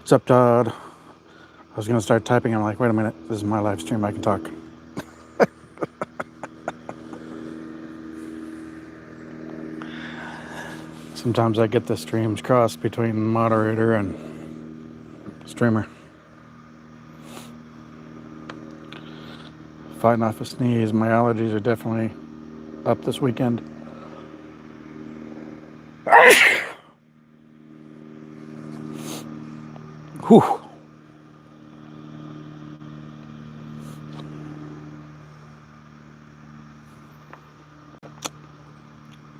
What's up, Todd? I was going to start typing. I'm like, wait a minute. This is my live stream. I can talk. Sometimes I get the streams crossed between moderator and streamer. Fighting off a sneeze. My allergies are definitely up this weekend. Whew.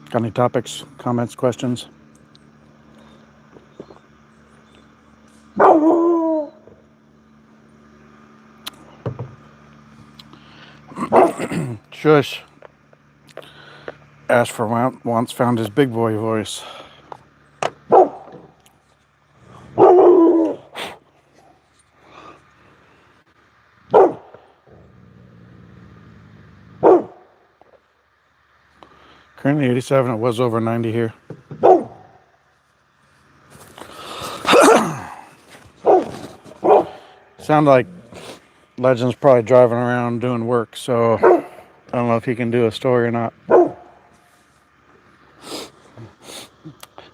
Got any topics, comments, questions? Shush. Ash for once found his big boy voice. Currently 87. It was over 90 here. Sound like Legend's probably driving around doing work, so I don't know if he can do a story or not. I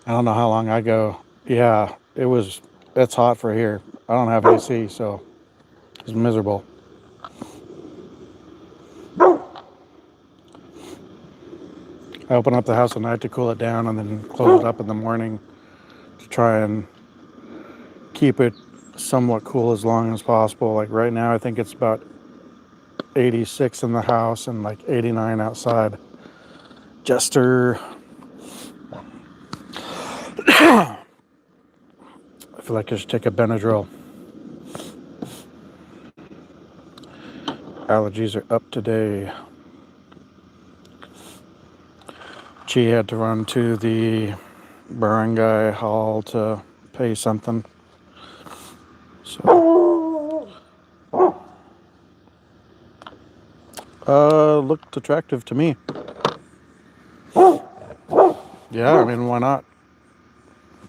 don't know how long I go. Yeah, it's hot for here. I don't have AC, so it's miserable. I open up the house at night to cool it down and then close it up in the morning to try and keep it somewhat cool as long as possible. Like right now, I think it's about 86 in the house and like 89 outside. Jester. I feel like I should take a Benadryl. Allergies are up today. She had to run to the barangay hall to pay something. So, looked attractive to me. Yeah, I mean, why not?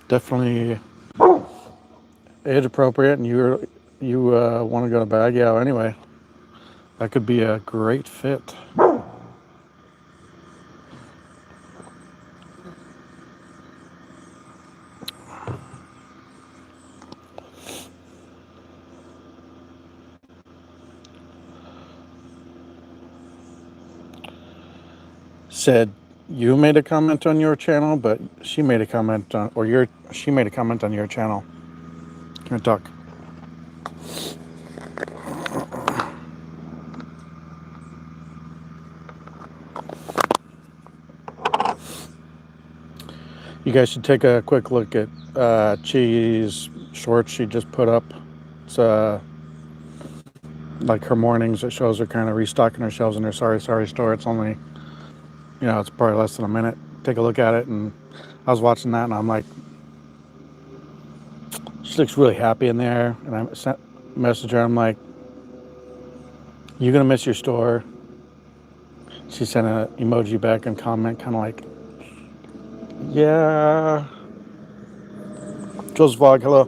Definitely age appropriate, and you want to go to Baguio anyway. That could be a great fit. Said you made a comment on your channel, but she made a comment on, she made a comment on your channel. Can I talk? You guys should take a quick look at Chi's shorts she just put up. It's like her mornings. It shows her kind of restocking her shelves in her sorry store. It's only, it's probably less than a minute. Take a look at it, and I was watching that, and I'm like, she looks really happy in there. And I sent a message her. I'm like, you gonna miss your store? She sent an emoji back and comment, kind of like, yeah. Joe's Vlog, hello.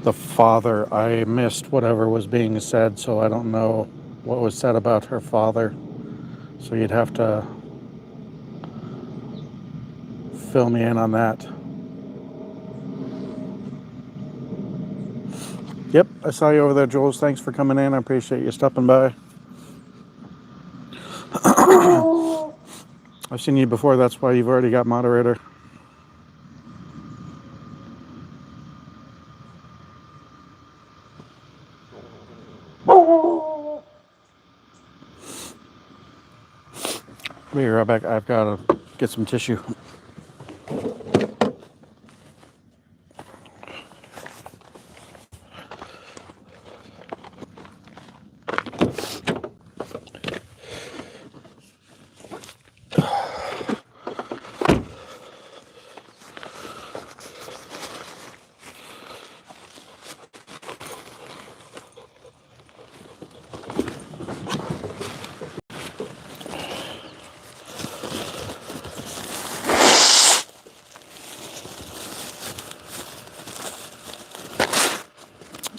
The father, I missed whatever was being said, so I don't know what was said about her father. So you'd have to fill me in on that. Yep, I saw you over there, Jules. Thanks for coming in. I appreciate you stopping by. I've seen you before. That's why you've already got moderator. Be right back. I've got to get some tissue.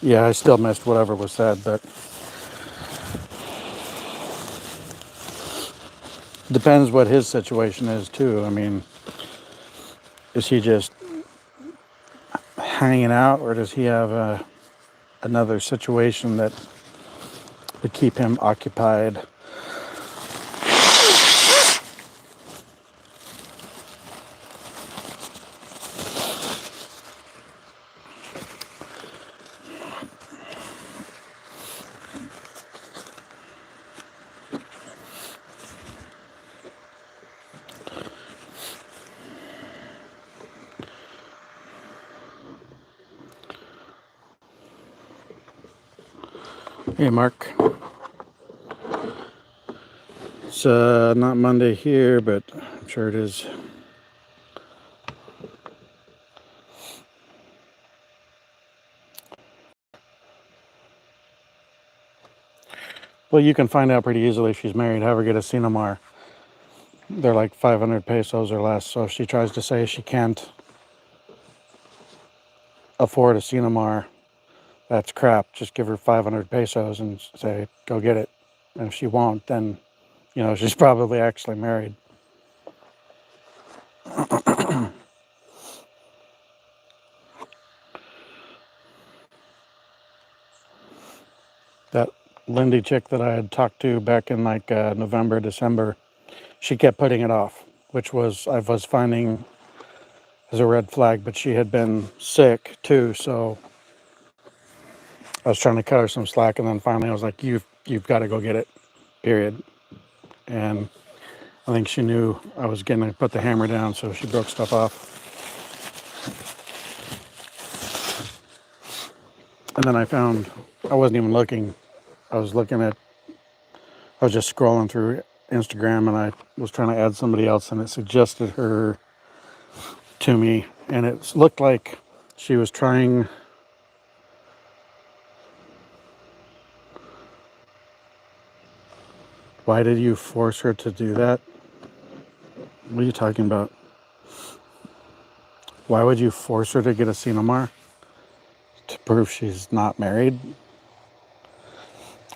Yeah, I still missed whatever was said, but depends what his situation is too. I mean, is he just hanging out, or does he have another situation that would keep him occupied? Hey, Mark. It's not Monday here, but I'm sure it is. Well, you can find out pretty easily if she's married. Have her get a Cinemar. They're like 500 pesos or less. So if she tries to say she can't afford a Cinemar, that's crap. Just give her 500 pesos and say, go get it. And if she won't, then, she's probably actually married. That Lindy chick that I had talked to back in like November, December, she kept putting it off, which I was finding as a red flag, but she had been sick too. So I was trying to cut her some slack, and then finally I was like, you've got to go get it, period. And I think she knew I was going to put the hammer down, so she broke stuff off. And then I found, I wasn't even looking. I was just scrolling through Instagram, and I was trying to add somebody else, and it suggested her to me. And it looked like she was trying. Why did you force her to do that? What are you talking about? Why would you force her to get a Cinemar? To prove she's not married?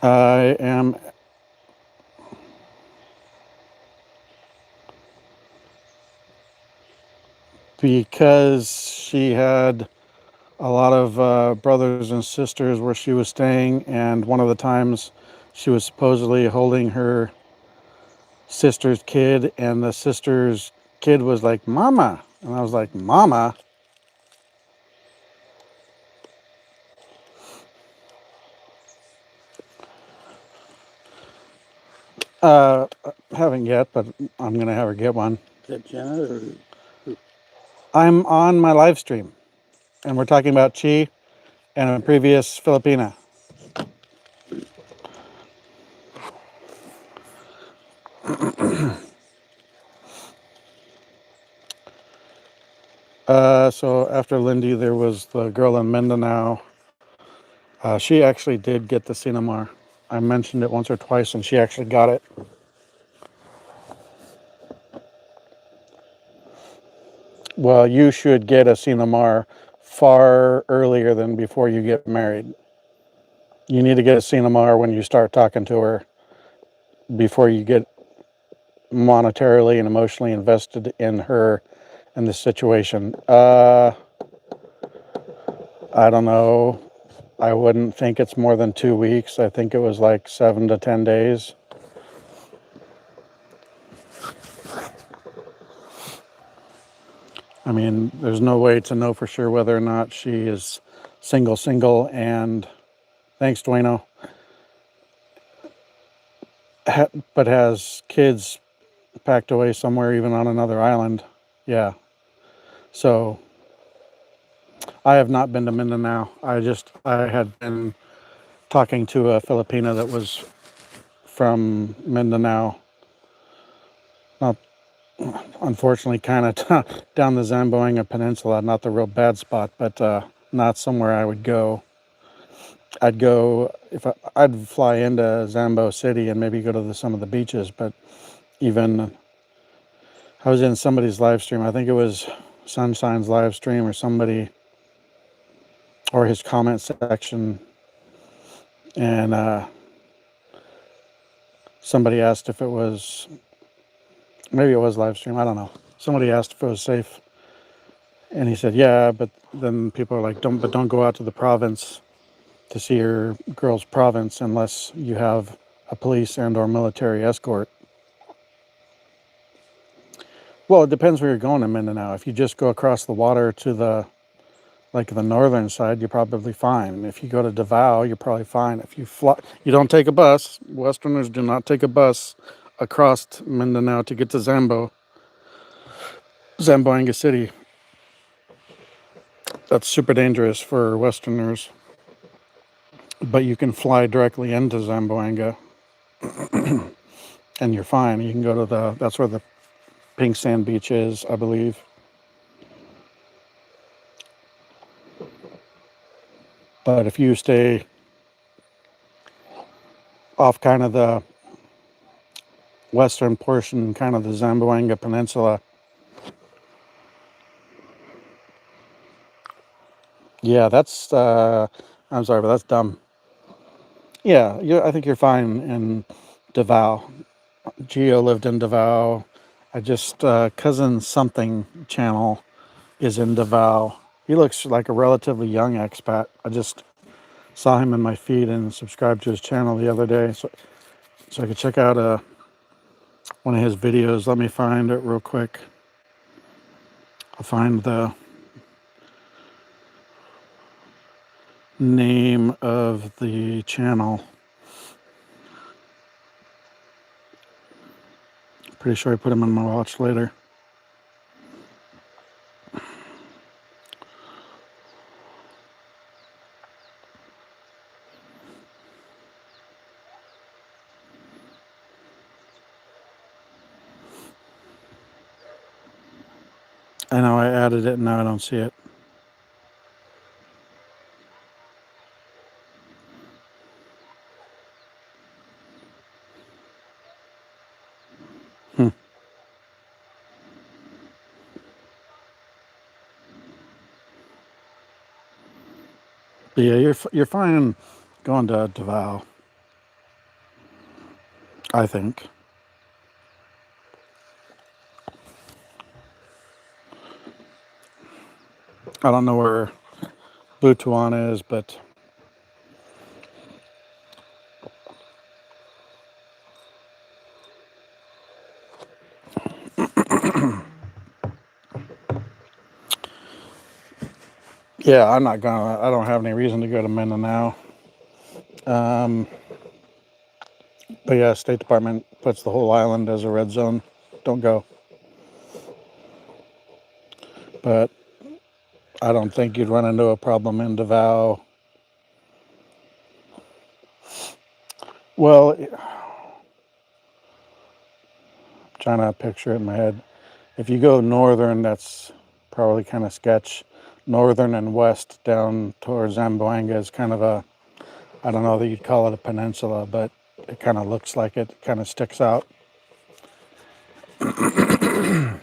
I am. Because she had a lot of brothers and sisters where she was staying, and one of the times she was supposedly holding her sister's kid, and the sister's kid was like, Mama. And I was like, Mama? Haven't yet, but I'm going to have her get one. Is that Jenna or who? I'm on my live stream, and we're talking about Chi and a previous Filipina. So after Lindy, there was the girl in Mindanao. She actually did get the Cinemar. I mentioned it once or twice, and she actually got it. Well, you should get a Cinemar far earlier than before you get married. You need to get a Cinemar when you start talking to her before you get monetarily and emotionally invested in her and the situation. I don't know. I wouldn't think it's more than 2 weeks. I think it was like 7 to 10 days. I mean, there's no way to know for sure whether or not she is single, and thanks, Dueno, but has kids packed away somewhere, even on another island. Yeah. So I have not been to Mindanao. I had been talking to a Filipina that was from Mindanao. Not, unfortunately, kind of down the Zamboanga Peninsula, not the real bad spot, but not somewhere I would go. I'd go if I'd fly into Zambo City and maybe go to some of the beaches, but even I was in somebody's live stream. I think it was Sunshine's live stream or somebody, or his comment section, and somebody asked if it was, maybe it was live stream, I don't know. Somebody asked if it was safe, and he said, yeah, but then people are like, don't go out to the province to see your girl's province unless you have a police and or military escort. Well, it depends where you're going in Mindanao. If you just go across the water to the northern side, you're probably fine. If you go to Davao, you're probably fine. If you fly, you don't take a bus. Westerners do not take a bus across Mindanao to get to Zamboanga City. That's super dangerous for Westerners. But you can fly directly into Zamboanga, and you're fine. You can go to that's where the pink sand beach is, I believe. But if you stay off kind of the western portion, kind of the Zamboanga Peninsula, yeah, that's, I'm sorry, but that's dumb. Yeah, I think you're fine in Davao. Geo lived in Davao. I just, Cousin Something channel is in Davao. He looks like a relatively young expat. I just saw him in my feed and subscribed to his channel the other day, so I could check out one of his videos. Let me find it real quick. I'll find the name of the channel. Pretty sure I put him on my watch later. I know I added it and now I don't see it. But yeah, you're fine going to Davao, I think. I don't know where Butuan is, but yeah, I don't have any reason to go to Mindanao. But yeah, State Department puts the whole island as a red zone. Don't go. But I don't think you'd run into a problem in Davao. Well, I'm trying to picture it in my head. If you go northern, that's probably kind of sketch. Northern and west down towards Zamboanga is kind of I don't know that you'd call it a peninsula, but it kind of looks like it kind of sticks out. I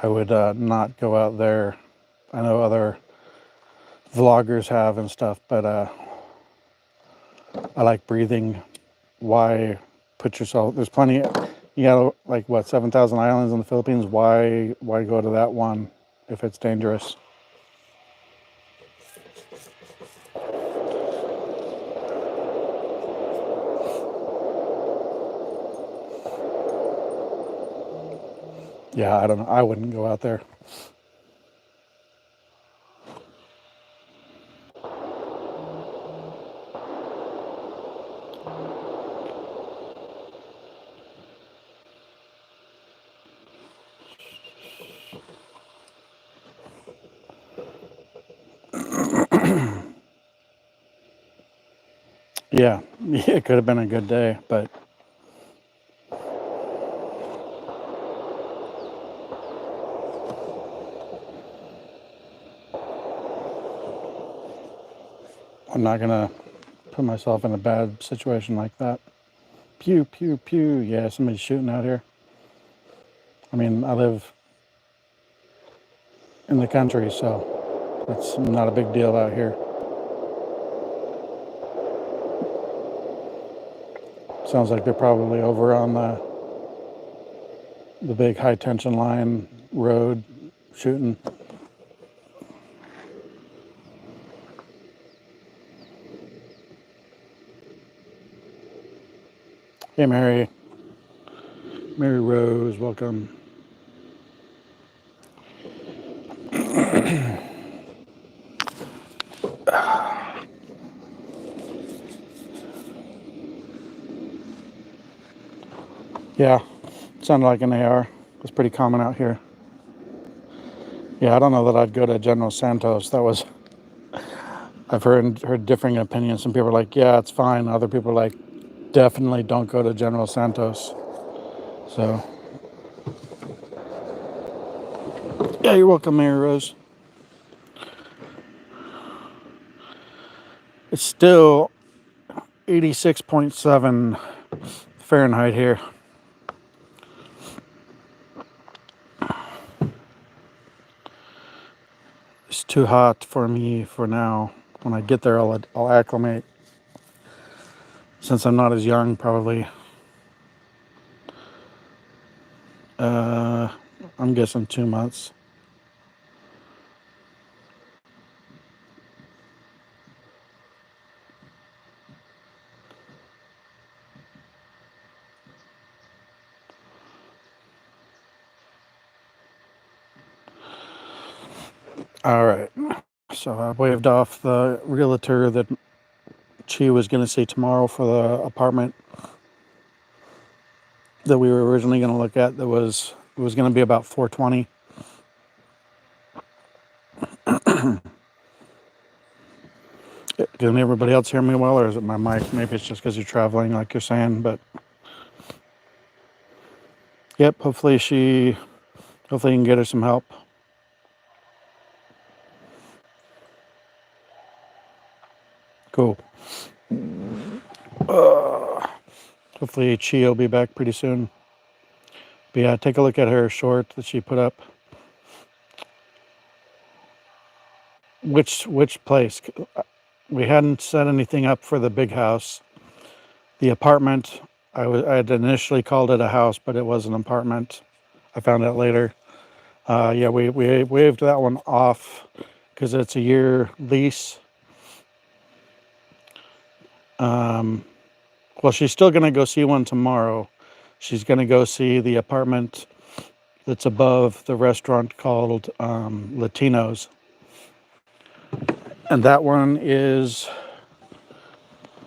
would not go out there. I know other vloggers have and stuff, but I like breathing. Why put yourself, there's plenty, you got like what, 7,000 islands in the Philippines. Why go to that one if it's dangerous? Yeah, I don't know. I wouldn't go out there. Yeah, it could have been a good day, but I'm not gonna put myself in a bad situation like that. Pew, pew, pew. Yeah, somebody's shooting out here. I mean, I live in the country, so it's not a big deal out here. Sounds like they're probably over on the big high tension line road shooting. Hey, Mary Rose, welcome. Yeah, sounded like an AR. It's pretty common out here. Yeah, I don't know that I'd go to General Santos. I've heard differing opinions. Some people are like, yeah, it's fine. Other people are like, definitely don't go to General Santos. So, yeah, you're welcome, Mary Rose. It's still 86.7 Fahrenheit here. It's too hot for me for now. When I get there, I'll acclimate. Since I'm not as young, probably. Uh, I'm guessing 2 months. All right. So I waved off the realtor that she was going to see tomorrow for the apartment that we were originally going to look at. It was going to be about 420. Can everybody else hear me well, or is it my mic? Maybe it's just because you're traveling, like you're saying. But yep, hopefully you can get her some help. Cool. Hopefully Chi will be back pretty soon. But yeah, take a look at her short that she put up. Which place? We hadn't set anything up for the big house. The apartment, I had initially called it a house, but it was an apartment. I found out later. Yeah, we waived that one off because it's a year lease. Well, she's still going to go see one tomorrow. She's going to go see the apartment that's above the restaurant called Latinos. And that one is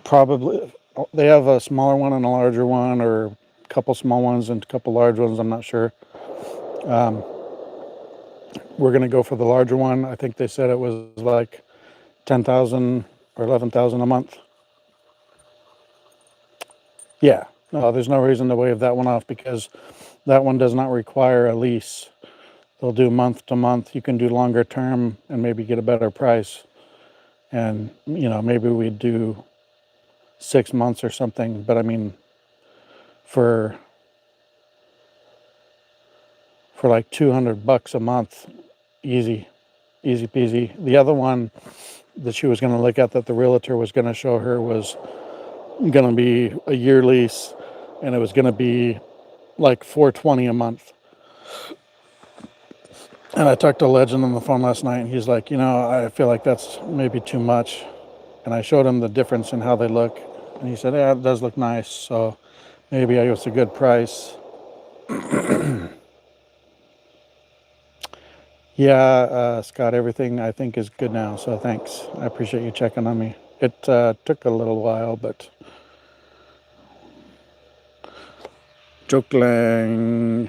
probably, they have a smaller one and a larger one, or a couple small ones and a couple large ones. I'm not sure. We're going to go for the larger one. I think they said it was like 10,000 or 11,000 a month. Yeah, no, there's no reason to waive that one off because that one does not require a lease. They'll do month to month. You can do longer term and maybe get a better price. And, maybe we'd do 6 months or something. But I mean, for like $200 a month, easy peasy. The other one that she was going to look at that the realtor was going to show her was going to be a year lease, and it was going to be like $420 a month. And I talked to Legend on the phone last night, and he's like, I feel like that's maybe too much. And I showed him the difference in how they look, and he said, yeah, it does look nice, so maybe it's a good price. Yeah, Scott, everything I think is good now. So thanks. I appreciate you checking on me. It took a little while, but Joklang.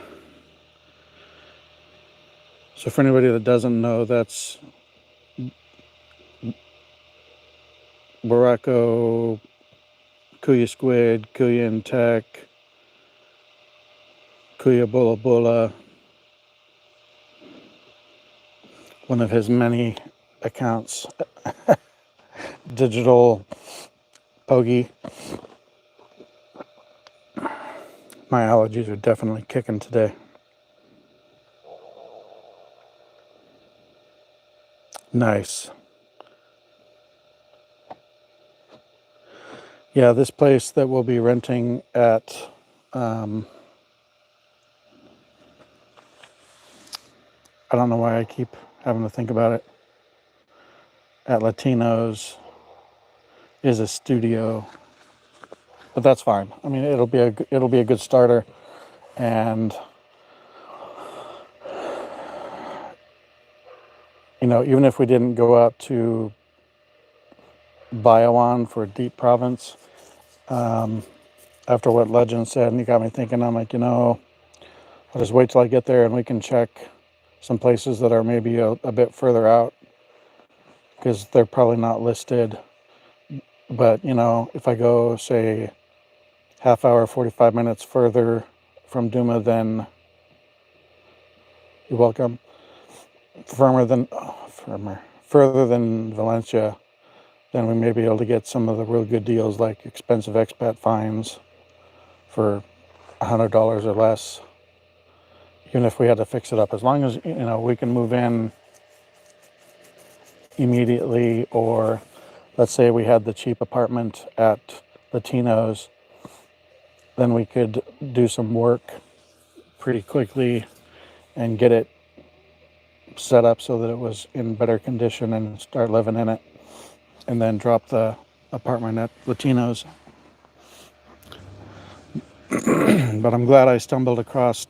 So for anybody that doesn't know, that's Barako, Kuya Squid, Kuya in Tech, Kuya Bula Bula, one of his many accounts. Digital Pogi. My allergies are definitely kicking today. Nice. Yeah, this place that we'll be renting at, I don't know why I keep having to think about it, at Latinos is a studio, but that's fine. I mean, it'll be a good starter, and you know, even if we didn't go out to Biowan for Deep Province, after what Legend said, and you got me thinking, I'm like, you know, I'll just wait till I get there and we can check some places that are maybe a bit further out because they're probably not listed. But, you know, if I go, say, half hour, 45 minutes further from Duma, then you're welcome. Further than Valencia, then we may be able to get some of the real good deals like expensive expat fines for $100 or less, even if we had to fix it up. As long as, you know, we can move in immediately, or let's say we had the cheap apartment at Latino's, then we could do some work pretty quickly and get it set up so that it was in better condition and start living in it, and then drop the apartment at Latino's. But I'm glad I stumbled across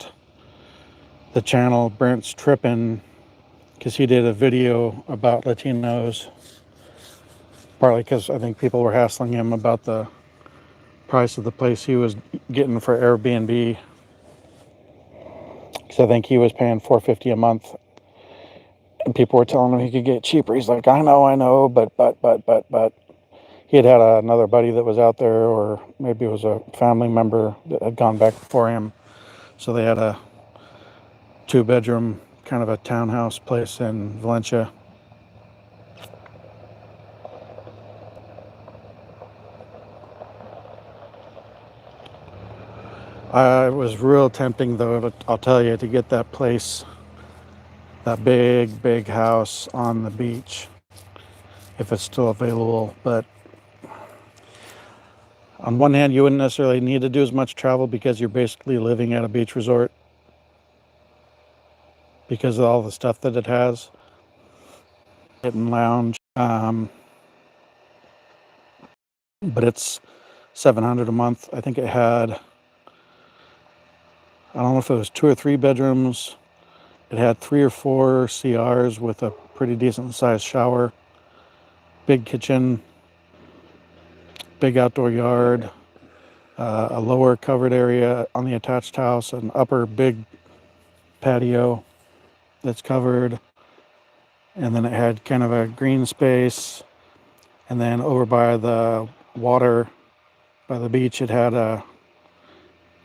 the channel Brent's Trippin', because he did a video about Latinos, partly because I think people were hassling him about the price of the place he was getting for Airbnb, because I think he was paying $450 a month, and people were telling him he could get cheaper. He's like, I know, but he had another buddy that was out there, or maybe it was a family member that had gone back before him, so they had a 2-bedroom kind of a townhouse place in Valencia. I was real tempting though, I'll tell you, to get that place, that big house on the beach, if it's still available. But on one hand, you wouldn't necessarily need to do as much travel because you're basically living at a beach resort because of all the stuff that it has. Hidden lounge, but it's $700 a month. I think it had, I don't know if it was 2 or 3 bedrooms. It had 3 or 4 CRs with a pretty decent sized shower, big kitchen, big outdoor yard, a lower covered area on the attached house, an upper big patio that's covered, and then it had kind of a green space, and then over by the water, by the beach, it had a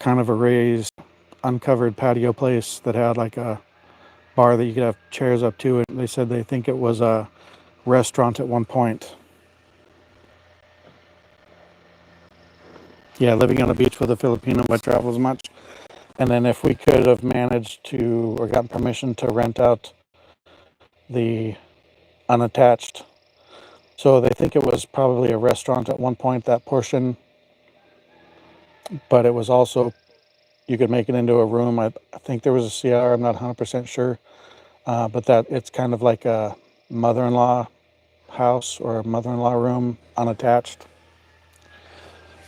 kind of a raised, uncovered patio place that had like a bar that you could have chairs up to, and they said they think it was a restaurant at one point. Yeah, living on a beach with a Filipino would travel as much. And then if we could have managed to, or gotten permission to rent out the unattached, so they think it was probably a restaurant at one point, that portion, but it was also, you could make it into a room. I think there was a CR, I'm not 100% sure, but that it's kind of like a mother-in-law house or a mother-in-law room, unattached.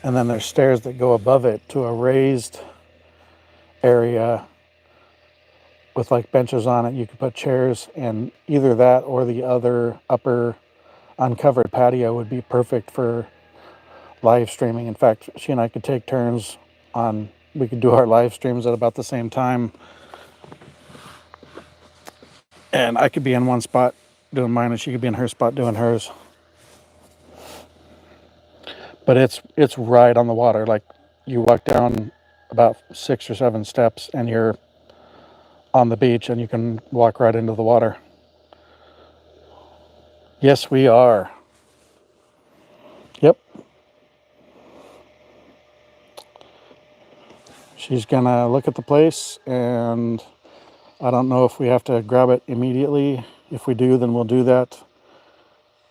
And then there's stairs that go above it to a raised area with like benches on it. You could put chairs, and either that or the other upper uncovered patio would be perfect for live streaming. In fact, she and I could take turns on, we could do our live streams at about the same time. And I could be in one spot doing mine, and she could be in her spot doing hers. But it's right on the water. Like, you walk down about 6 or 7 steps and you're on the beach, and you can walk right into the water. Yes, we are. Yep. She's gonna look at the place, and I don't know if we have to grab it immediately. If we do, then we'll do that.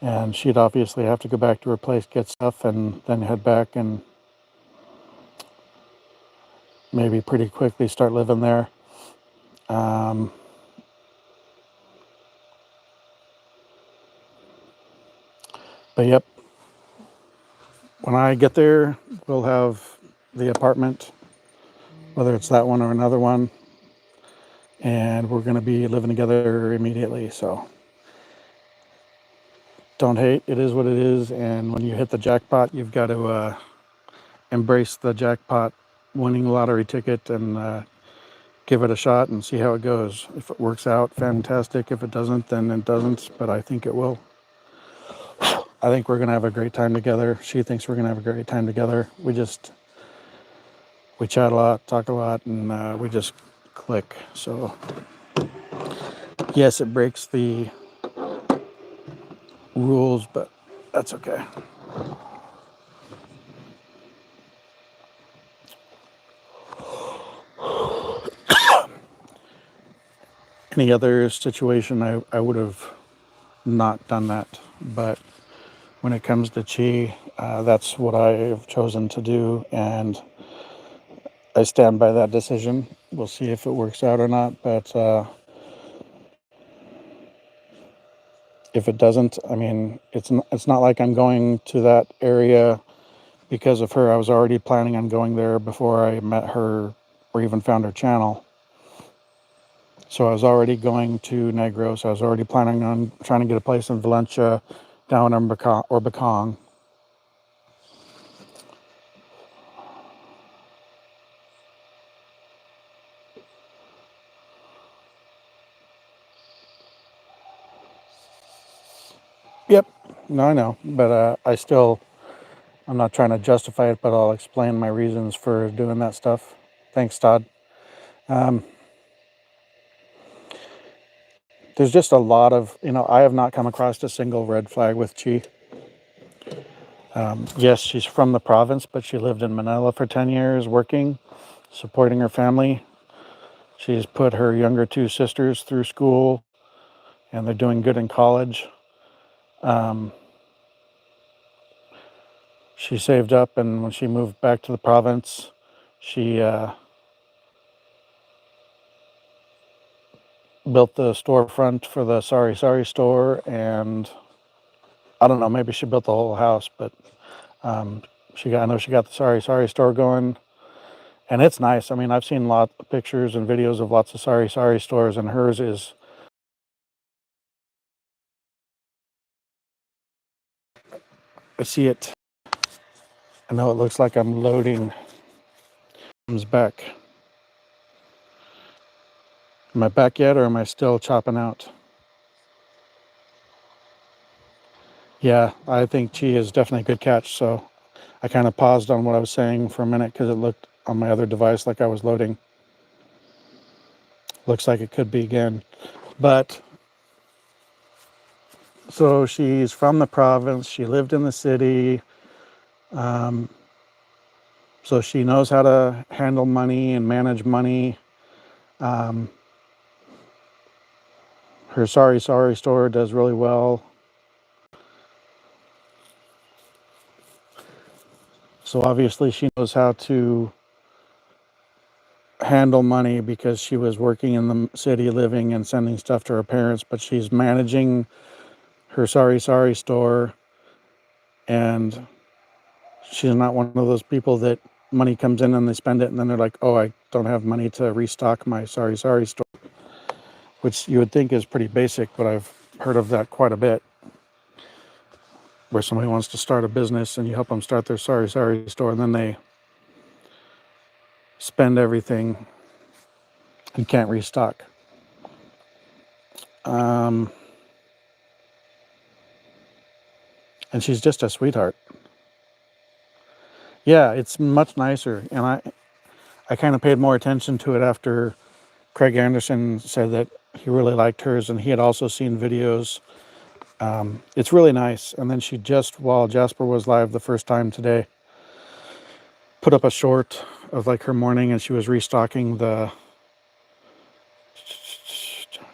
And she'd obviously have to go back to her place, get stuff, and then head back and maybe pretty quickly start living there. But yep, when I get there, we'll have the apartment, whether it's that one or another one, and we're going to be living together immediately. So don't hate, it is what it is. And when you hit the jackpot, you've got to embrace the jackpot winning lottery ticket and give it a shot and see how it goes. If it works out, fantastic. If it doesn't, then it doesn't, but I think it will. I think we're going to have a great time together. She thinks we're going to have a great time together. We chat a lot, talk a lot, and we just click. So yes, it breaks the rules, but that's okay. Any other situation, I would have not done that. But when it comes to Chi, that's what I've chosen to do, and I stand by that decision. We'll see if it works out or not, but if it doesn't, I mean, it's not like I'm going to that area because of her. I was already planning on going there before I met her or even found her channel. So I was already going to Negros. I was already planning on trying to get a place in Valencia, down in Bacong. Yep, no, I know, but I'm not trying to justify it, but I'll explain my reasons for doing that stuff. Thanks, Todd. There's just a lot of, I have not come across a single red flag with Chi. Yes, she's from the province, but she lived in Manila for 10 years working, supporting her family. She's put her younger 2 sisters through school, and they're doing good in college. She saved up, and when she moved back to the province, she built the storefront for the Sorry Sorry store, and I don't know, maybe she built the whole house, but I know she got the Sorry Sorry store going, and it's nice. I mean, I've seen lots of pictures and videos of lots of Sorry Sorry stores, and hers is, I see it. I know it looks like I'm loading. Comes back. Am I back yet, or am I still chopping out? Yeah, I think Chi is definitely a good catch. So I kind of paused on what I was saying for a minute because it looked on my other device like I was loading. Looks like it could be again. But so she's from the province. She lived in the city. So she knows how to handle money and manage money. Her Sorry Sorry store does really well. So obviously she knows how to handle money because she was working in the city, living and sending stuff to her parents, but she's managing her Sorry Sorry store, and she's not one of those people that money comes in and they spend it and then they're like, oh, I don't have money to restock my Sorry Sorry store. which you would think is pretty basic, but I've heard of that quite a bit, where somebody wants to start a business and you help them start their sorry store, and then they spend everything and can't restock. And she's just a sweetheart. Yeah, it's much nicer, and I kind of paid more attention to it after Craig Anderson said that he really liked hers, and he had also seen videos. It's really nice. And then she just, while Jasper was live the first time today, put up a short of like her morning, and she was restocking the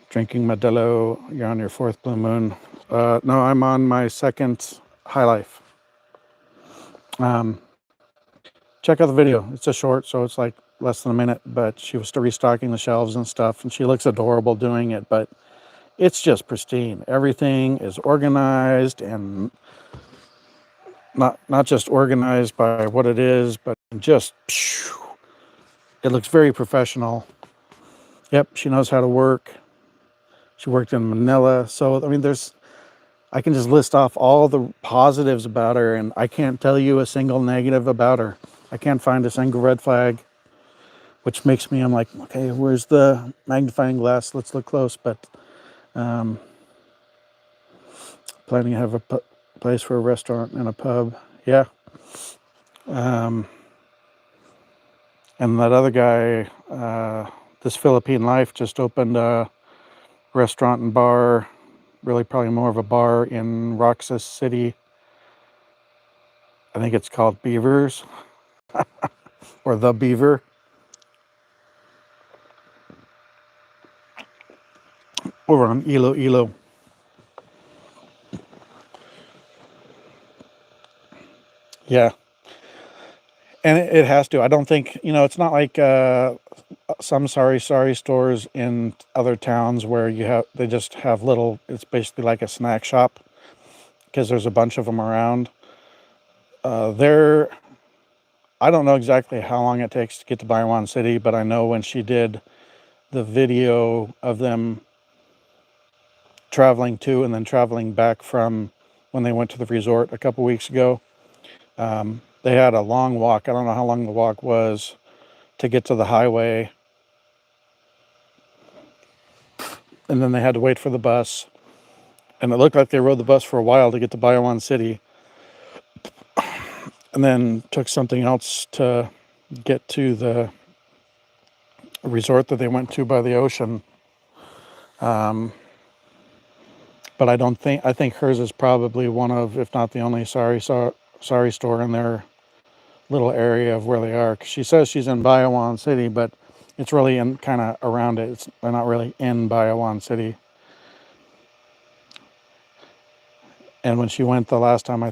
drinking Modelo. You're on your 4th blue moon. No, I'm on my 2nd high life. Check out the video. It's a short, so it's like less than a minute, but she was still restocking the shelves and stuff, and she looks adorable doing it, but it's just pristine. Everything is organized, and not just organized by what it is, but just, it looks very professional. Yep, she knows how to work. She worked in Manila. So, I mean, I can just list off all the positives about her, and I can't tell you a single negative about her. I can't find a single red flag, which makes me, I'm like, okay, where's the magnifying glass? Let's look close. But planning to have a place for a restaurant and a pub. Yeah. And that other guy, This Philippine Life, just opened a restaurant and bar, really probably more of a bar in Roxas City. I think it's called Beavers or The Beaver. Over on Iloilo. Yeah. And it has to. I don't think, it's not like some sorry stores in other towns where they just have little, it's basically like a snack shop because there's a bunch of them around. I don't know exactly how long it takes to get to Baywan City, but I know when she did the video of them traveling to and then traveling back from when they went to the resort a couple weeks ago, they had a long walk. I don't know how long the walk was to get to the highway. And then they had to wait for the bus. And it looked like they rode the bus for a while to get to Baywan City. And then took something else to get to the resort that they went to by the ocean. But I think hers is probably one of, if not the only sorry store in their little area of where they are. 'Cause she says she's in Baywan City, but it's really in kind of around it. They're not really in Baywan City. And when she went the last time,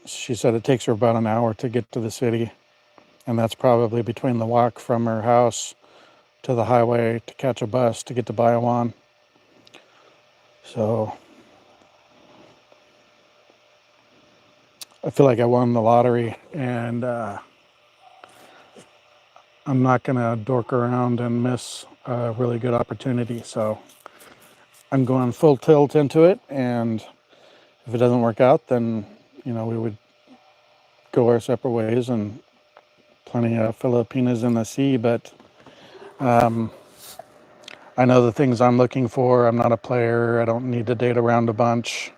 she said it takes her about an hour to get to the city. And that's probably between the walk from her house to the highway to catch a bus to get to Baywan. So I feel like I won the lottery, and I'm not going to dork around and miss a really good opportunity. So I'm going full tilt into it, and if it doesn't work out, then, we would go our separate ways, and plenty of Filipinas in the sea. But I know the things I'm looking for. I'm not a player. I don't need to date around a bunch.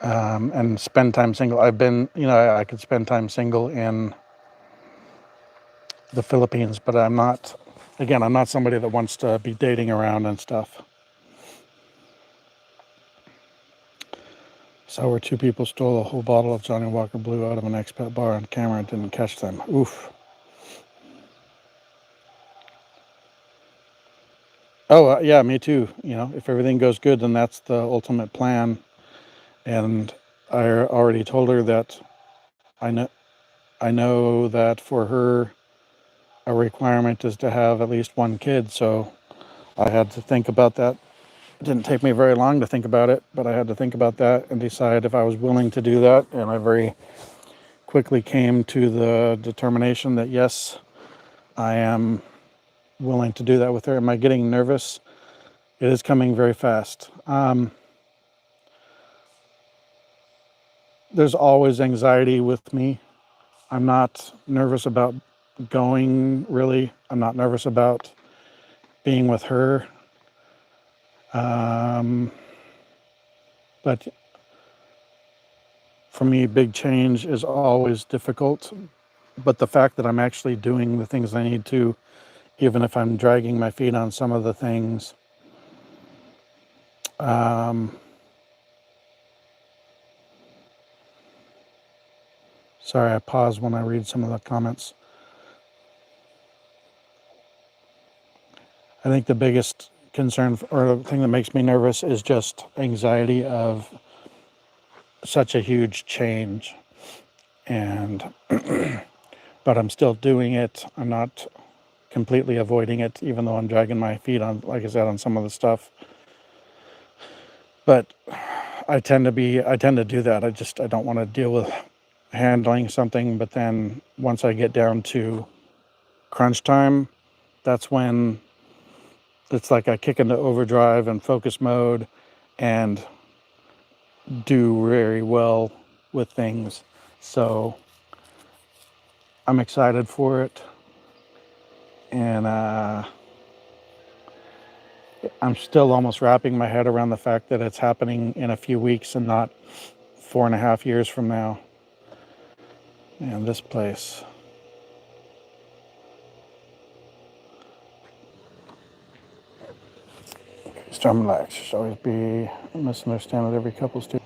And spend time single. I've been, I could spend time single in the Philippines, but I'm not somebody that wants to be dating around and stuff. So where 2 people stole a whole bottle of Johnny Walker Blue out of an expat bar on camera and didn't catch them. Oof. Oh, yeah, me too. If everything goes good, then that's the ultimate plan. And I already told her that I know that for her, a requirement is to have at least 1 kid. So I had to think about that. It didn't take me very long to think about it, but I had to think about that and decide if I was willing to do that. And I very quickly came to the determination that yes, I am willing to do that with her. Am I getting nervous? It is coming very fast. There's always anxiety with me. I'm not nervous about going, really. I'm not nervous about being with her. But for me, big change is always difficult. But the fact that I'm actually doing the things I need to, even if I'm dragging my feet on some of the things, sorry, I pause when I read some of the comments. I think the biggest concern or the thing that makes me nervous is just anxiety of such a huge change. And, but I'm still doing it. I'm not completely avoiding it, even though I'm dragging my feet on, like I said, on some of the stuff. But I tend to do that. I don't want to deal with handling something. But then once I get down to crunch time, that's when it's like I kick into overdrive and focus mode and do very well with things. So I'm excited for it. And I'm still almost wrapping my head around the fact that it's happening in a few weeks and not 4.5 years from now. And this place. Storm relax. Should always be misunderstood every couple's too.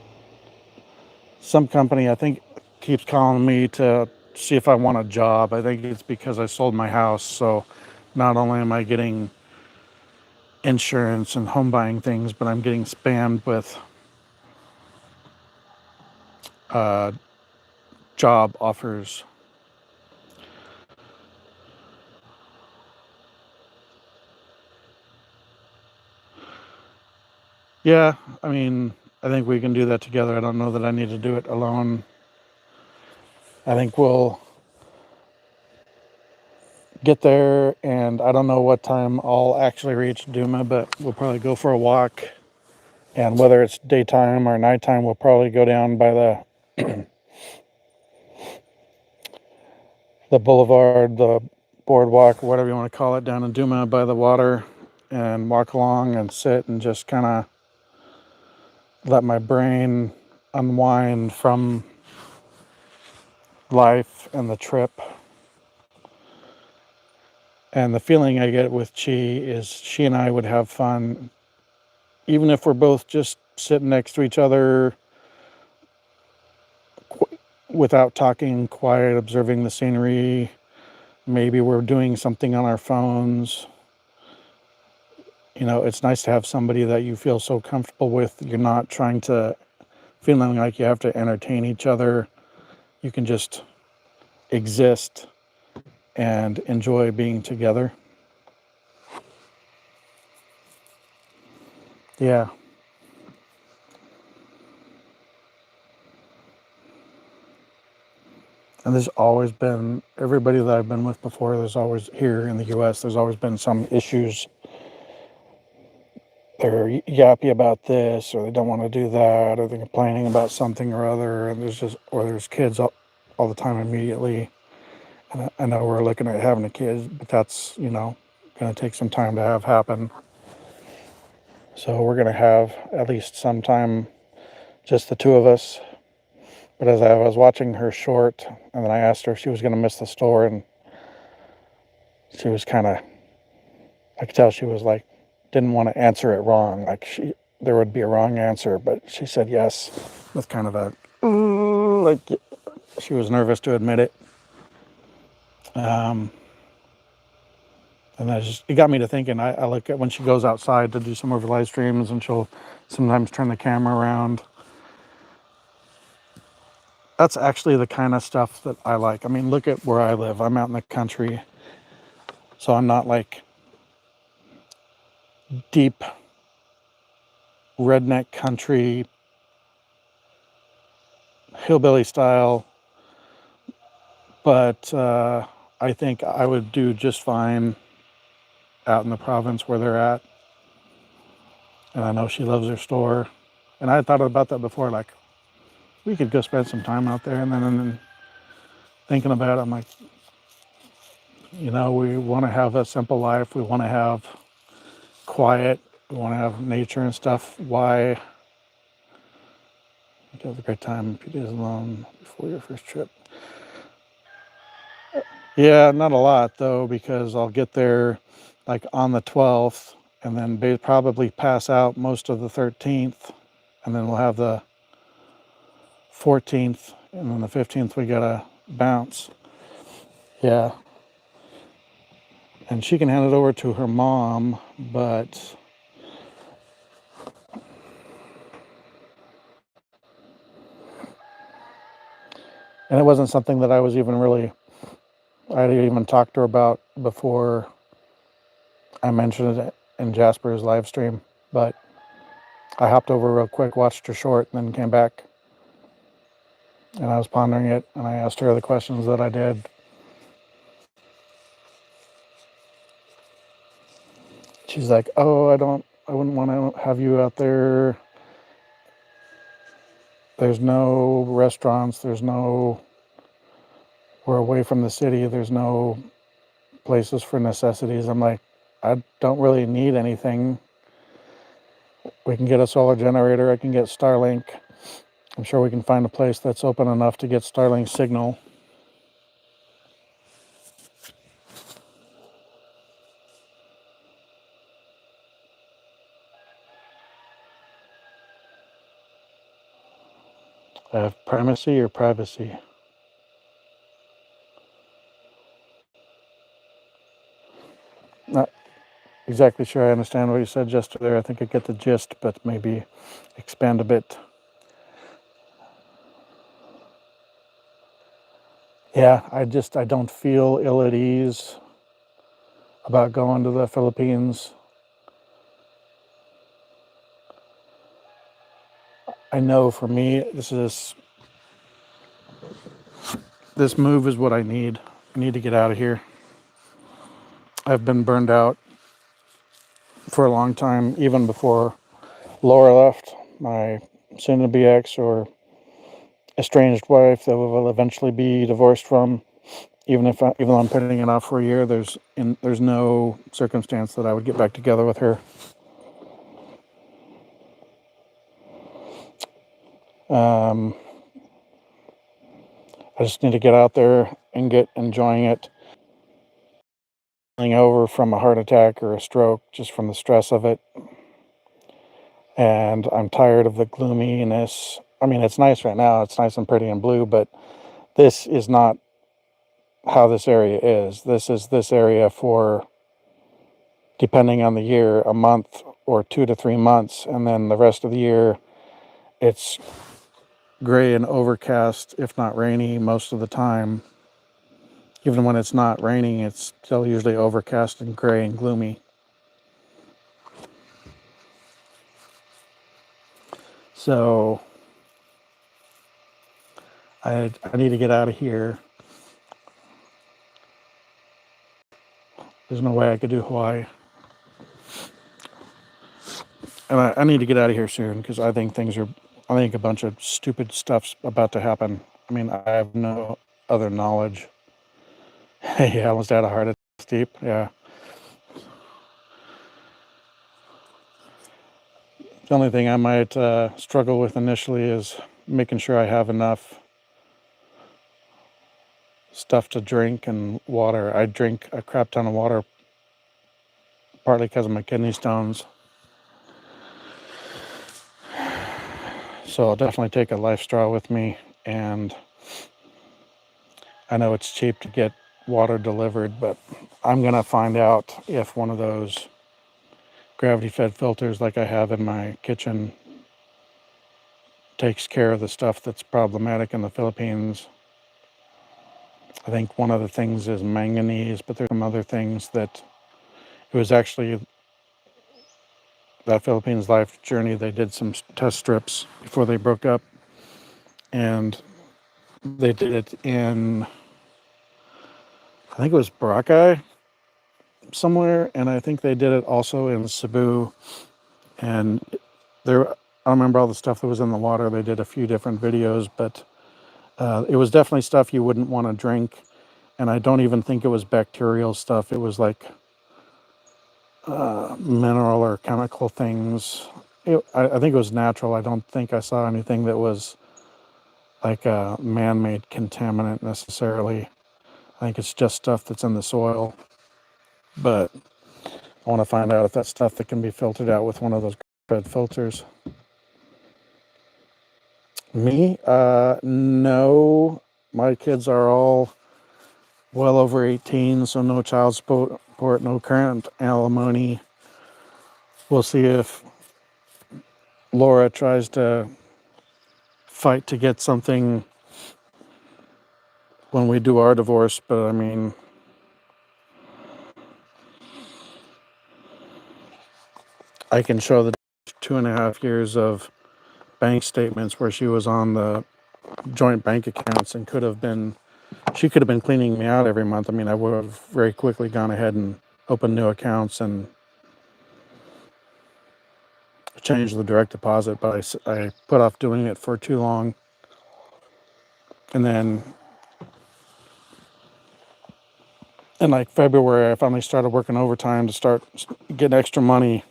Some company, I think, keeps calling me to see if I want a job. I think it's because I sold my house. So not only am I getting insurance and home buying things, but I'm getting spammed with job offers. Yeah, I mean, I think we can do that together. I don't know that I need to do it alone. I think we'll get there, and I don't know what time I'll actually reach Duma, but we'll probably go for a walk. And whether it's daytime or nighttime, we'll probably go down by the boulevard, the boardwalk, whatever you want to call it, down in Duma by the water, and walk along and sit and just kind of let my brain unwind from life and the trip. And the feeling I get with Chi is she and I would have fun, even if we're both just sitting next to each other without talking, quiet, observing the scenery. Maybe we're doing something on our phones. You know, it's nice to have somebody that you feel so comfortable with. You're not trying to, feeling like you have to entertain each other. You can just exist and enjoy being together. Yeah. And there's always been, everybody that I've been with before, there's always, here in the US, there's always been some issues. They're yappy about this, or they don't want to do that, or they're complaining about something or other. And there's kids all the time immediately. And I know we're looking at having a kid, but that's, going to take some time to have happen. So we're going to have at least some time, just the two of us. But as I was watching her short, and then I asked her if she was going to miss the store, and she was kind of, I could tell she was like, didn't want to answer it wrong. Like there would be a wrong answer, but she said yes with kind of a, like she was nervous to admit it. And it got me to thinking. I look at when she goes outside to do some of her live streams, and she'll sometimes turn the camera around. That's actually the kind of stuff that I like. I mean, look at where I live. I'm out in the country, so I'm not like deep redneck country, hillbilly style, but I think I would do just fine out in the province where they're at. And I know she loves her store. And I had thought about that before, like, we could go spend some time out there. And then thinking about it, I'm like, we want to have a simple life. We want to have quiet. We want to have nature and stuff. Why? You have a great time a few days alone before your first trip. Yeah, not a lot though, because I'll get there like on the 12th and then probably pass out most of the 13th. And then we'll have the 14th, and then the 15th we gotta bounce. Yeah. And she can hand it over to her mom, but and it wasn't something that I was even really, I had even talked to her about before I mentioned it in Jasper's live stream. But I hopped over real quick, watched her short, and then came back. And I was pondering it, and I asked her the questions that I did. She's like, "Oh, I wouldn't want to have you out there. There's no restaurants. We're away from the city. There's no places for necessities." I'm like, I don't really need anything. We can get a solar generator. I can get Starlink. I'm sure we can find a place that's open enough to get Starlink signal. Primacy or privacy? Not exactly sure I understand what you said just there. I think I get the gist, but maybe expand a bit. Yeah, I don't feel ill at ease about going to the Philippines. I know for me, this move is what I need. I need to get out of here. I've been burned out for a long time, even before Laura left, my soon-to-be ex or estranged wife that we will eventually be divorced from. Even though I'm putting it off for a year, there's no circumstance that I would get back together with her. Um, I just need to get out there and get enjoying it. Over from a heart attack or a stroke just from the stress of it. And I'm tired of the gloominess. I mean, it's nice right now. It's nice and pretty and blue, but this is not how this area is. This is this area for, depending on the year, a month or 2 to 3 months. And then the rest of the year, it's gray and overcast, if not rainy, most of the time. Even when it's not raining, it's still usually overcast and gray and gloomy. So I need to get out of here. There's no way I could do Hawaii. And I need to get out of here soon because I think a bunch of stupid stuff's about to happen. I mean, I have no other knowledge. Hey, I almost had a heart attack. Steep, yeah. The only thing I might struggle with initially is making sure I have enough stuff to drink and water. I drink a crap ton of water, partly because of my kidney stones. So I'll definitely take a life straw with me, and I know it's cheap to get water delivered, but I'm gonna find out if one of those gravity-fed filters like I have in my kitchen takes care of the stuff that's problematic in the Philippines. I think one of the things is manganese, but there's some other things that it was actually that Philippines life journey. They did some test strips before they broke up, and they did it in, I think it was Boracay, somewhere, and I think they did it also in Cebu. And there, I don't remember all the stuff that was in the water. They did a few different videos, but it was definitely stuff you wouldn't want to drink. And I don't even think it was bacterial stuff. It was like mineral or chemical things. I think it was natural. I don't think I saw anything that was like a man-made contaminant necessarily. I think it's just stuff that's in the soil. But I want to find out if that's stuff that can be filtered out with one of those fed filters. Me? No. My kids are all well over 18, so no child support, no current alimony. We'll see if Laura tries to fight to get something when we do our divorce, but I mean, I can show the 2.5 years of bank statements where she was on the joint bank accounts and she could have been cleaning me out every month. I mean, I would have very quickly gone ahead and opened new accounts and changed the direct deposit, but I put off doing it for too long. And then in like February, I finally started working overtime to start getting extra money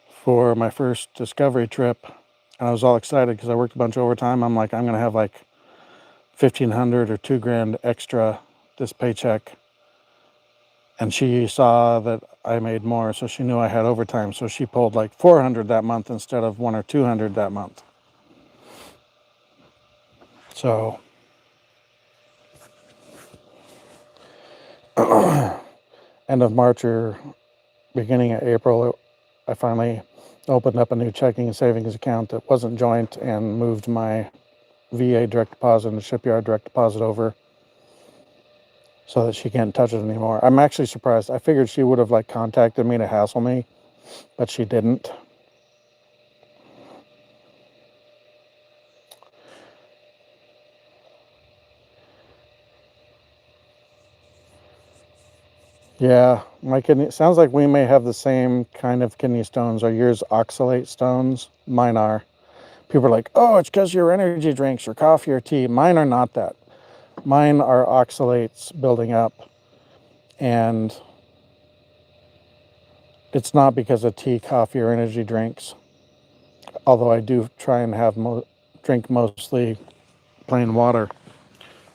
for my first discovery trip. And I was all excited because I worked a bunch of overtime. I'm like, I'm going to have like 1,500 or $2,000 extra this paycheck. And she saw that I made more, so she knew I had overtime. So she pulled like 400 that month instead of 100 or 200 that month. So end of March or beginning of April, I finally opened up a new checking and savings account that wasn't joint and moved my VA direct deposit and shipyard direct deposit over so that she can't touch it anymore. I'm actually surprised. I figured she would have like contacted me to hassle me, but she didn't. Yeah, my kidney sounds like we may have the same kind of kidney stones. Are yours oxalate stones? Mine are. People are like, oh, it's because your energy drinks or coffee or tea. Mine are not that. Mine are oxalates building up, and it's not because of tea, coffee, or energy drinks. Although I do try and drink mostly plain water,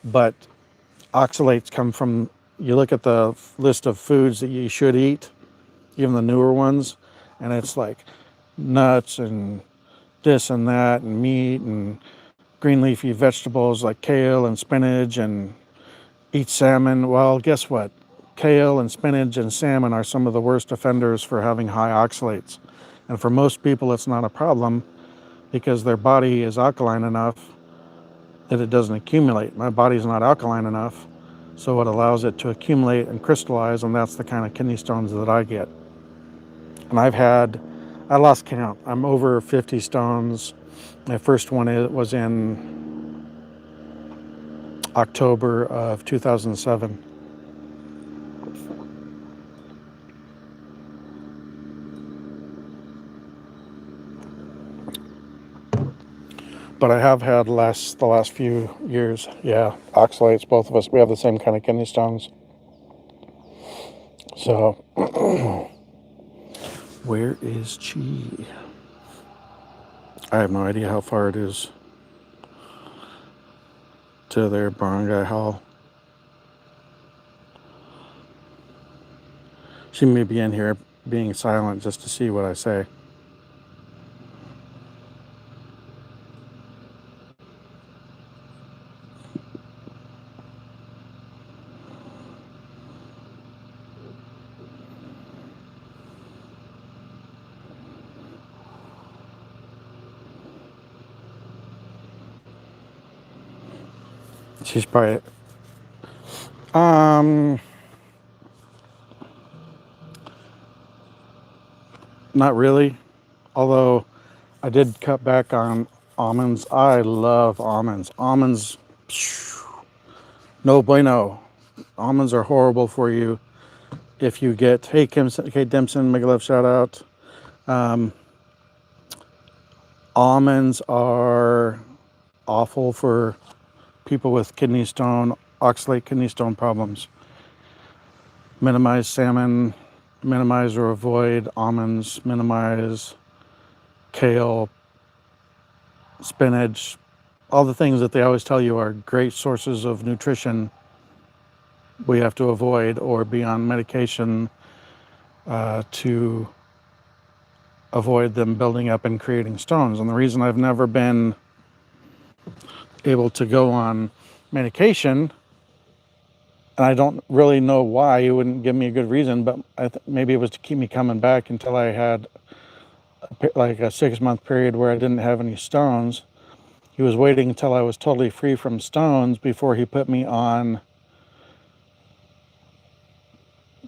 but oxalates come from. You look at the list of foods that you should eat, even the newer ones, and it's like nuts and this and that and meat and green leafy vegetables like kale and spinach and eat salmon. Well, guess what? Kale and spinach and salmon are some of the worst offenders for having high oxalates. And for most people, it's not a problem because their body is alkaline enough that it doesn't accumulate. My body's not alkaline enough, so it allows it to accumulate and crystallize, and that's the kind of kidney stones that I get. And I lost count. I'm over 50 stones. My first one was in October of 2007. But I have had the last few years. Yeah, oxalates, both of us. We have the same kind of kidney stones. So, where is Chi? I have no idea how far it is to their barangay hall. She may be in here being silent just to see what I say. She's probably not really. Although I did cut back on almonds. I love almonds. Almonds, no bueno. Almonds are horrible for you. If you get, hey, Kate Dempson, Mega Love shout out. Almonds are awful for people with kidney stone, oxalate kidney stone problems. Minimize salmon, minimize or avoid almonds, minimize kale, spinach, all the things that they always tell you are great sources of nutrition. We have to avoid or be on medication to avoid them building up and creating stones. And the reason I've never been able to go on medication, and I don't really know why, you wouldn't give me a good reason, but maybe it was to keep me coming back until I had like a 6-month period where I didn't have any stones. He was waiting until I was totally free from stones before he put me on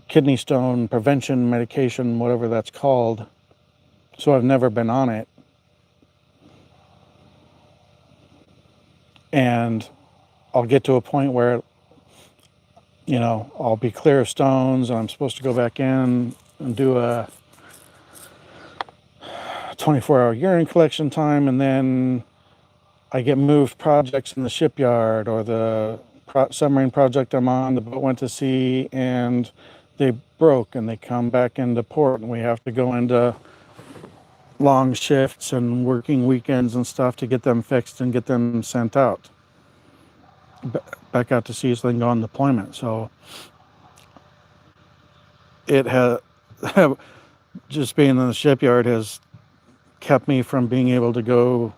kidney stone prevention medication, whatever that's called. So I've never been on it. And I'll get to a point where, you know, I'll be clear of stones and I'm supposed to go back in and do a 24-hour urine collection time, and then I get moved projects in the shipyard, or the submarine project I'm on, the boat went to sea and they broke and they come back into port and we have to go into long shifts and working weekends and stuff to get them fixed and get them sent out back out to sea so they can go on deployment. So it has just being in the shipyard has kept me from being able to go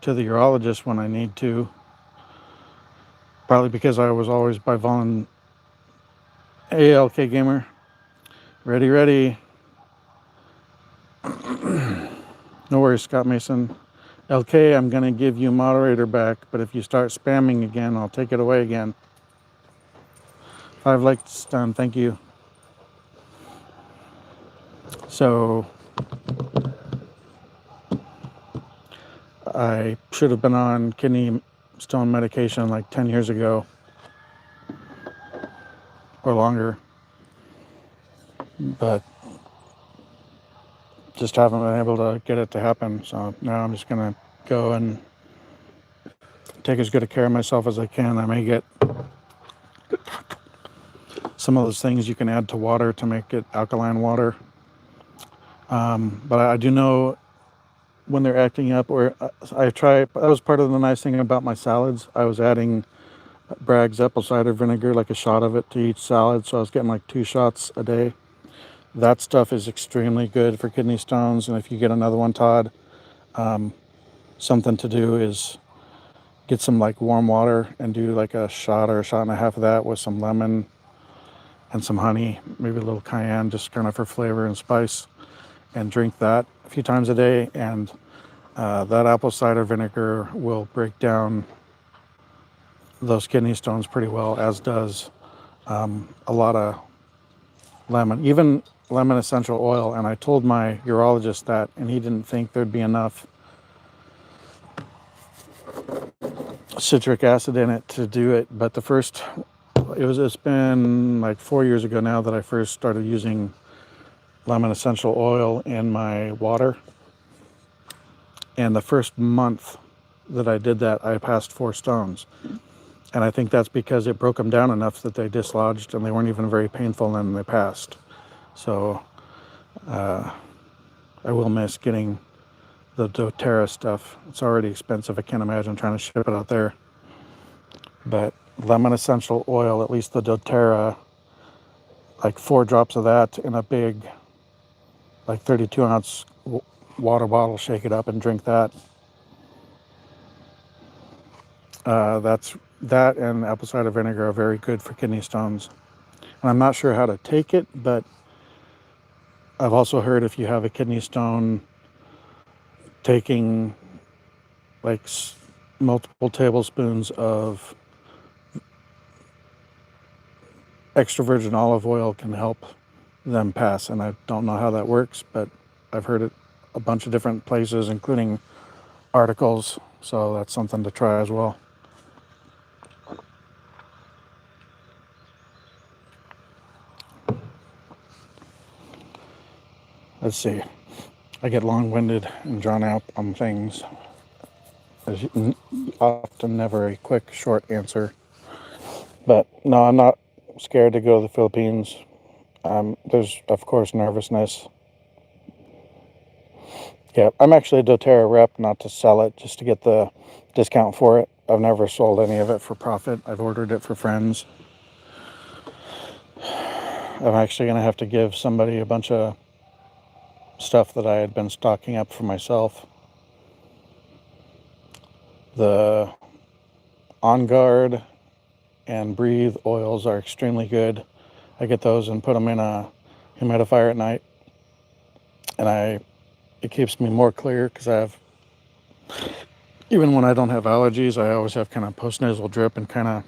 to the urologist when I need to, probably because I was always by volunteer. ALK gamer, ready. No worries, Scott Mason. LK, I'm going to give you moderator back, but if you start spamming again, I'll take it away again. 5 likes done, thank you. So, I should have been on kidney stone medication like 10 years ago, or longer, but just haven't been able to get it to happen. So now I'm just going to go and take as good a care of myself as I can. I may get some of those things you can add to water to make it alkaline water. But I do know when they're acting up, or I try, that was part of the nice thing about my salads. I was adding Bragg's apple cider vinegar, like a shot of it to each salad. So I was getting like 2 shots a day. That stuff is extremely good for kidney stones. And if you get another one, Todd, something to do is get some like warm water and do like a shot or a shot and a half of that with some lemon and some honey, maybe a little cayenne, just kind of for flavor and spice, and drink that a few times a day. And that apple cider vinegar will break down those kidney stones pretty well, as does a lot of lemon, even lemon essential oil. And I told my urologist that, and he didn't think there'd be enough citric acid in it to do it. But it's been like 4 years ago now that I first started using lemon essential oil in my water. And the first month that I did that, I passed 4 stones. And I think that's because it broke them down enough that they dislodged and they weren't even very painful, and they passed. So I will miss getting the doTERRA stuff. It's already expensive. I can't imagine trying to ship it out there. But lemon essential oil, at least the doTERRA, like 4 drops of that in a big, like 32-ounce water bottle, shake it up and drink that. That and apple cider vinegar are very good for kidney stones. And I'm not sure how to take it, but I've also heard if you have a kidney stone, taking like multiple tablespoons of extra virgin olive oil can help them pass. And I don't know how that works, but I've heard it a bunch of different places, including articles. So that's something to try as well. Let's see. I get long-winded and drawn out on things. There's often never a quick, short answer. But no, I'm not scared to go to the Philippines. There's, of course, nervousness. Yeah, I'm actually a doTERRA rep, not to sell it, just to get the discount for it. I've never sold any of it for profit. I've ordered it for friends. I'm actually going to have to give somebody a bunch of stuff that I had been stocking up for myself. The On Guard and Breathe oils are extremely good. I get those and put them in a humidifier at night, and it keeps me more clear because I have, even when I don't have allergies, I always have kind of post-nasal drip and kind of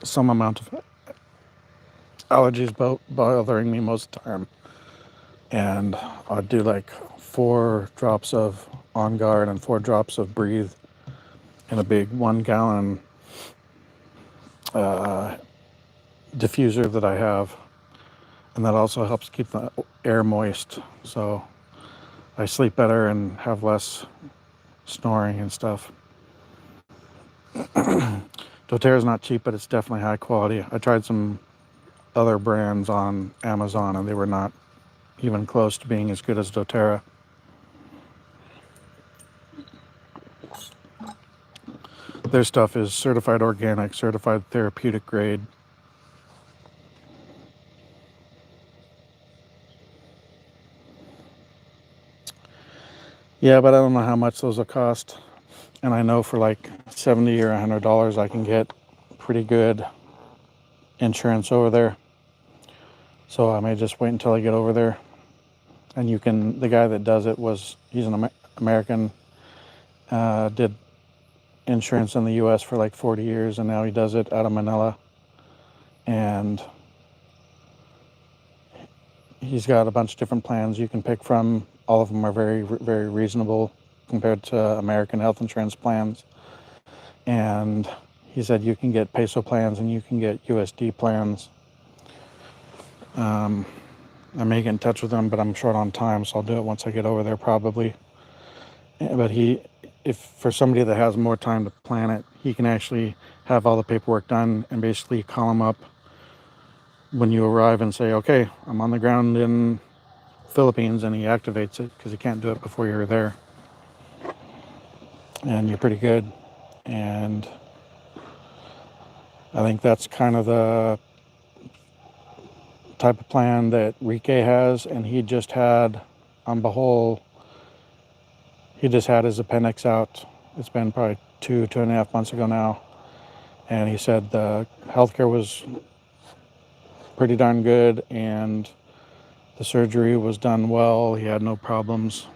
some amount of allergies bothering me most of the time. And I'll do like 4 drops of On Guard and 4 drops of Breathe in a big 1-gallon diffuser that I have. And that also helps keep the air moist. So I sleep better and have less snoring and stuff. doTERRA is not cheap, but it's definitely high quality. I tried some other brands on Amazon and they were not even close to being as good as doTERRA. Their stuff is certified organic, certified therapeutic grade. Yeah, but I don't know how much those will cost. And I know for like $70 or $100 I can get pretty good insurance over there. So I may just wait until I get over there. And the guy that does it he's an American, did insurance in the US for like 40 years, and now he does it out of Manila. And he's got a bunch of different plans you can pick from. All of them are very, very reasonable compared to American health insurance plans. And he said you can get peso plans and you can get USD plans. I may get in touch with him, but I'm short on time, so I'll do it once I get over there probably. But if for somebody that has more time to plan it, he can actually have all the paperwork done and basically call him up when you arrive and say, okay, I'm on the ground in Philippines, and he activates it because he can't do it before you're there. And you're pretty good. And I think that's kind of the type of plan that Rike has, and he just had on Bahol, he just had his appendix out. It's been probably 2.5 months ago now. And he said the healthcare was pretty darn good and the surgery was done well. He had no problems.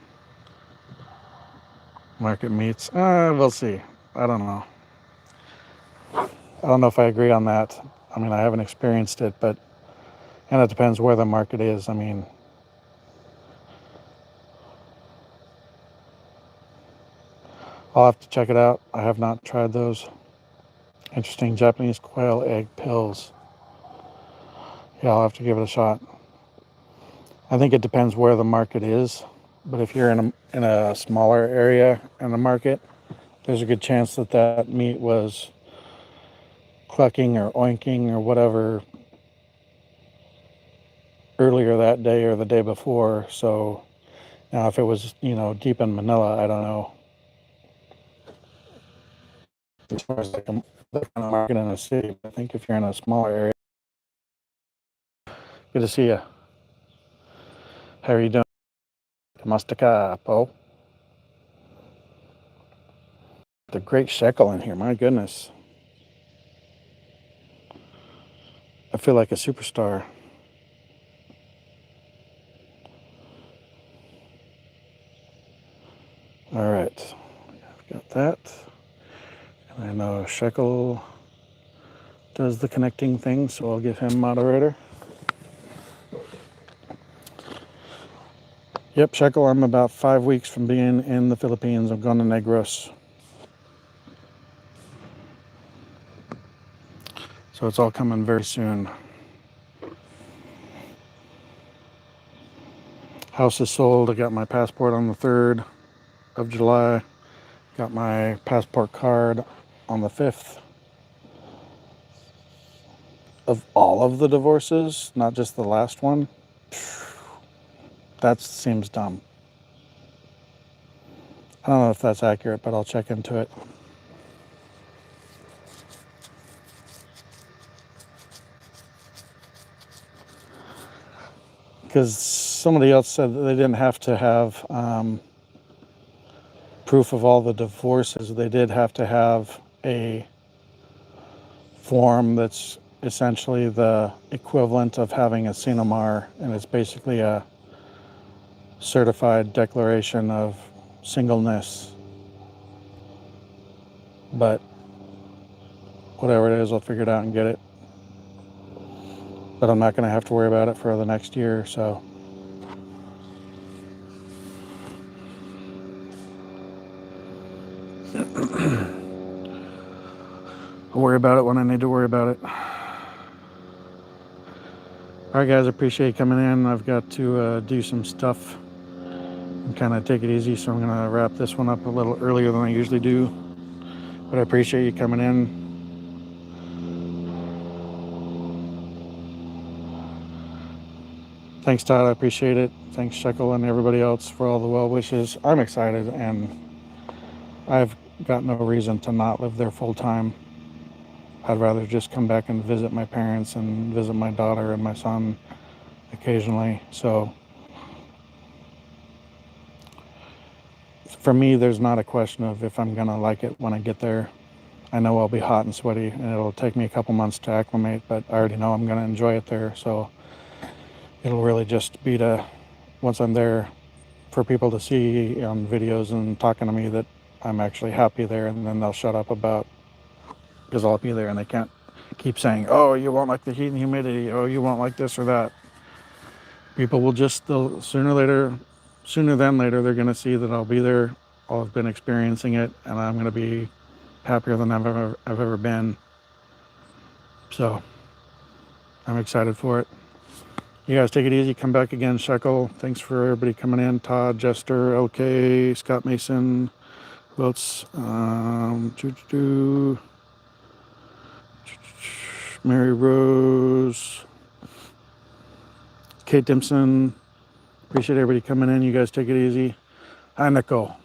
Market meats. We'll see. I don't know. I don't know if I agree on that. I mean, I haven't experienced it, and it depends where the market is. I mean, I'll have to check it out. I have not tried those. Interesting. Japanese quail egg pills. Yeah, I'll have to give it a shot. I think it depends where the market is, but if you're in a smaller area in the market, there's a good chance that meat was clucking or oinking or whatever earlier that day or the day before. So now if it was, deep in Manila, I don't know. As far as like the kind of market in a city, I think if you're in a smaller area. Good to see you. How are you doing? Kamusta ka, Po? The great shekel in here, my goodness. I feel like a superstar. All right, I've got that. And I know Shekel does the connecting thing, so I'll give him moderator. Yep, Shekel, I'm about 5 weeks from being in the Philippines. I'm going to Negros. So it's all coming very soon. House is sold. I got my passport on the 3rd of July. Got my passport card on the 5th. Of all of the divorces, not just the last one. That seems dumb. I don't know if that's accurate, but I'll check into it. Because somebody else said that they didn't have to have proof of all the divorces. They did have to have a form that's essentially the equivalent of having a CINAMAR, and it's basically a certified declaration of singleness. But whatever it is, I'll figure it out and get it. But I'm not going to have to worry about it for the next year or so. I'll worry about it when I need to worry about it. Alright guys, I appreciate you coming in. I've got to do some stuff and kind of take it easy, so I'm going to wrap this one up a little earlier than I usually do. But I appreciate you coming in. Thanks, Todd. I appreciate it. Thanks, Shekel, and everybody else for all the well wishes. I'm excited, and I've got no reason to not live there full time. I'd rather just come back and visit my parents and visit my daughter and my son occasionally. So for me, there's not a question of if I'm gonna like it when I get there. I know I'll be hot and sweaty, and it'll take me a couple months to acclimate, but I already know I'm gonna enjoy it there. So it'll really just be to, once I'm there, for people to see on videos and talking to me that I'm actually happy there, and then they'll shut up about, because I'll be there and they can't keep saying, oh, you won't like the heat and humidity, oh, you won't like this or that. People will just, they'll sooner than later, they're going to see that I'll be there, I'll have been experiencing it, and I'm going to be happier than I've ever been. So I'm excited for it. You guys take it easy. Come back again, Shekel. Thanks for everybody coming in. Todd, Jester, LK, Scott Mason, who else? Mary Rose, Kate Dimson. Appreciate everybody coming in. You guys take it easy. Hi, Nicole.